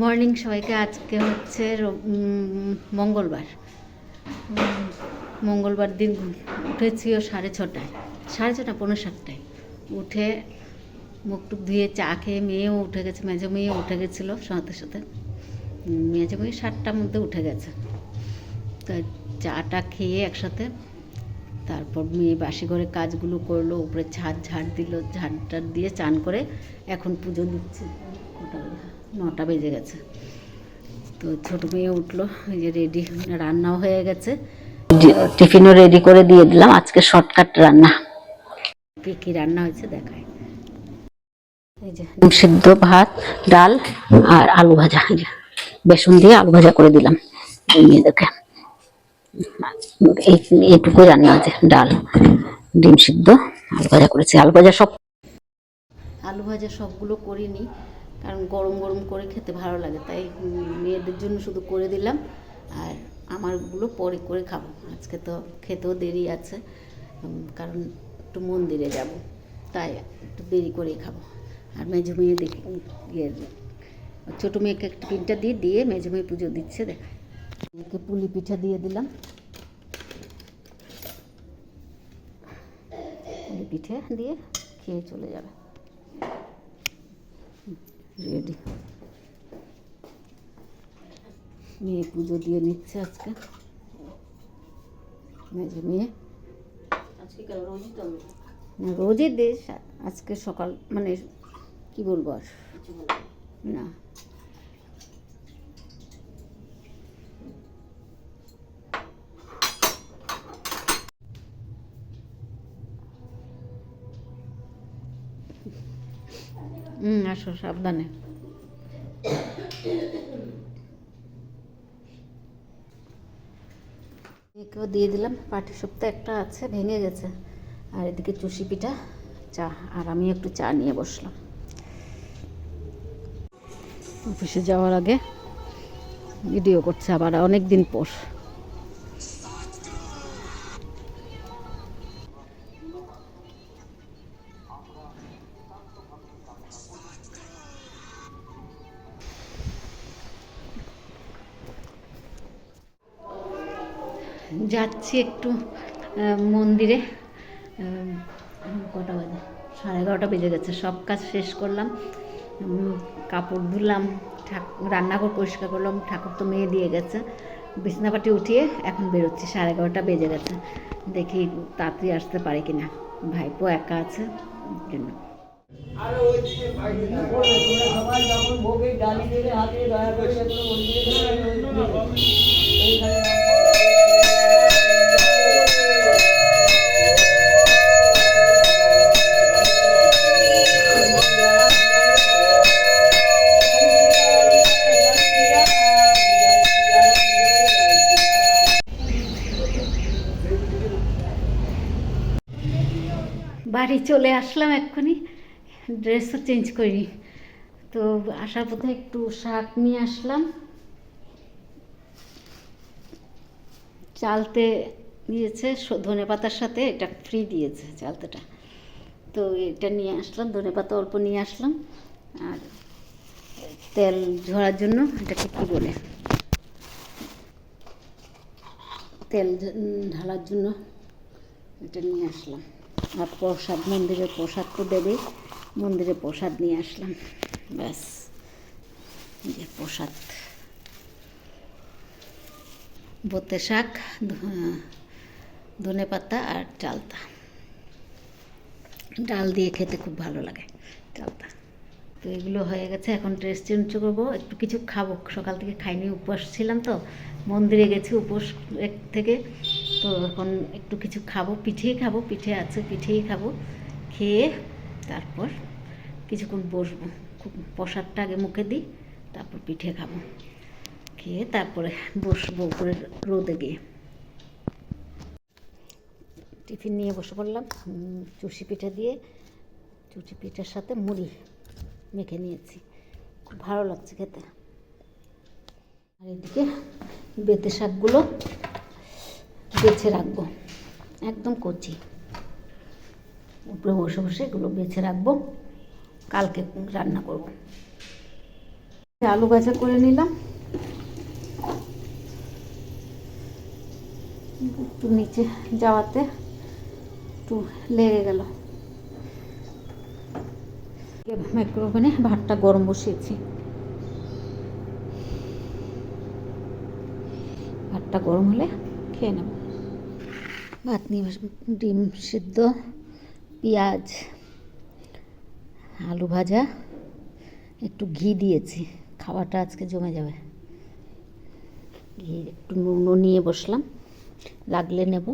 Morning সবাইকে। আজকে হচ্ছে মঙ্গলবার দিন উঠেছিও 6:30, 6:30 6:45 উঠে মুখ টুক ধুয়ে চা খেয়ে মেয়েও উঠে গেছে, মেজো মেয়েও উঠে গেছিলো সাথে সাথে। মেজো মেয়ে 7টার মধ্যে উঠে গেছে। তো চাটা খেয়ে একসাথে তারপর মেয়ে বাসি ঘরে কাজগুলো করলো, উপরে ঝাড় দিল, ঝাড় দিয়ে চান করে এখন পুজো দিচ্ছে। 9টা বেজে গেছে। তো ছোটো মেয়ে উঠলো, এই যে রেডি, রান্নাও হয়ে গেছে, টিফিনও রেডি করে দিয়ে দিলাম। আজকে শর্টকাট রান্না। কী কী রান্না হয়েছে দেখায়। এই যে ডিম সিদ্ধ, ভাত, ডাল আর আলু ভাজা। এই যে বেসন দিয়ে আলু ভাজা করে দিলাম মেয়েদেরকে। এইটুকুই রান্না আছে, ডাল, ডিম সিদ্ধ, আলু ভাজা করেছি। আলু ভাজা সবগুলো করিনি, কারণ গরম গরম করে খেতে ভালো লাগে, তাই মেয়েদের জন্য শুধু করে দিলাম। আর আমারগুলো পরে করে খাবো। আজকে তো খেতেও দেরি আছে, কারণ একটু মন্দিরে যাব, তাই একটু দেরি করেই খাবো। আর মেজো মেয়ে দেখি ছোটো মেয়েকে টিফিনটা দিয়ে মেজো মেয়ে পুজো দিচ্ছে। দেখ, মেয়েকে পুলি পিঠা দিয়ে দিলাম। পুলি পিঠে দিয়ে খেয়ে চলে যাবে। রেডি, মেয়ে পুজো দিয়ে নিচ্ছে আজকে। মেজো মেয়ে রোজই দেশ, আজকে সকাল মানে কি বলবো আর না। আসো সাবধানে। একেও দিয়ে দিলাম। পাটি সপ্তাহ একটা আছে, ভেঙে গেছে। আর এদিকে চুষি পিঠা, চা, আর আমি একটু চা নিয়ে বসলাম। অফিসে যাওয়ার আগে ভিডিও করছে আবার, অনেক দিন পর। যাচ্ছি একটু মন্দিরে। কটা বাজে? 11:30 বেজে গেছে। সব কাজ শেষ করলাম, কাপড় ধুলাম, রান্নাঘর পরিষ্কার করলাম, ঠাকুর তো মেয়ে দিয়ে গেছে, বিছনাপাটি উঠিয়ে এখন বেরোচ্ছি। 11:30 বেজে গেছে। দেখি তাড়াতাড়ি আসতে পারে কিনা, ভাইপো একা আছে জন্য। বাড়ি চলে আসলাম এক্ষুনি, ড্রেসও চেঞ্জ করিনি। তো আসার পথে একটু শাক নিয়ে আসলাম, চালতে দিয়েছে ধনেপাতার সাথে, এটা ফ্রি দিয়েছে চালতেটা। তো এটা নিয়ে আসলাম, ধনেপাতা অল্প নিয়ে আসলাম। আর তেল ঝরার জন্য এটাকে কী বলে, তেল ঢালার জন্য এটা নিয়ে আসলাম। আর প্রসাদ, মন্দিরের প্রসাদ তো দেবেই, মন্দিরে প্রসাদ নিয়ে আসলাম। ব্যাস, যে প্রসাদ, বোতে শাক, ধনেপাতা আর চালতা। ডাল দিয়ে খেতে খুব ভালো লাগে চালতা। তো এগুলো হয়ে গেছে, এখন ড্রেস চেঞ্জ করবো, একটু কিছু খাবো। সকাল থেকে খাইনি, উপবাস ছিলাম তো, মন্দিরে গেছি উপোস থেকে। তো এখন একটু কিছু খাবো, পিঠেই খাবো, পিঠে আছে, পিঠেই খাবো। খেয়ে তারপর কিছুক্ষণ বসবো, প্রসাদটা আগে মুখে দিই, তারপর পিঠে খাবো। খেয়ে তারপরে বসবো উপরে রোদে গিয়ে। টিফিন নিয়ে বসে পড়লাম, চুষি পিঠা দিয়ে, চুষি পিঠার সাথে মুড়ি মেখে নিয়েছি, খুব ভালো লাগছে খেতে। আর এদিকে বেতে শাকগুলো বেছে রাখবো, একদম কচি, উপরে বসে বসে এগুলো বেছে রাখবো, কালকে রান্না করব। আলু ভাজা করে নিলাম, একটু নিচে যাওয়াতে একটু লেগে গেল। মাইক্রোওভেনে ভাতটা গরম বসিয়েছি, ভাতটা গরম হলে খেয়ে নেব। ভাত নিয়ে ডিম সিদ্ধ, পেঁয়াজ, আলু ভাজা, একটু ঘি দিয়েছি, খাওয়াটা আজকে জমে যাবে। ঘি একটু নুনও নিয়ে বসলাম, লাগলে নেব।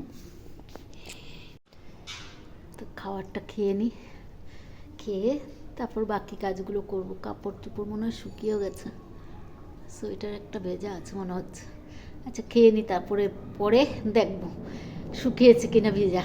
তো খাবারটা খেয়ে নিই, খেয়ে তারপর বাকি কাজগুলো করব। কাপড় চোপড় মনে হয় শুকিয়েও গেছে, সোয়েটার একটা ভেজা আছে মনে হচ্ছে। আচ্ছা খেয়ে নিই, তারপরে পরে দেখব শুকিয়েছে কিনা ভেজা।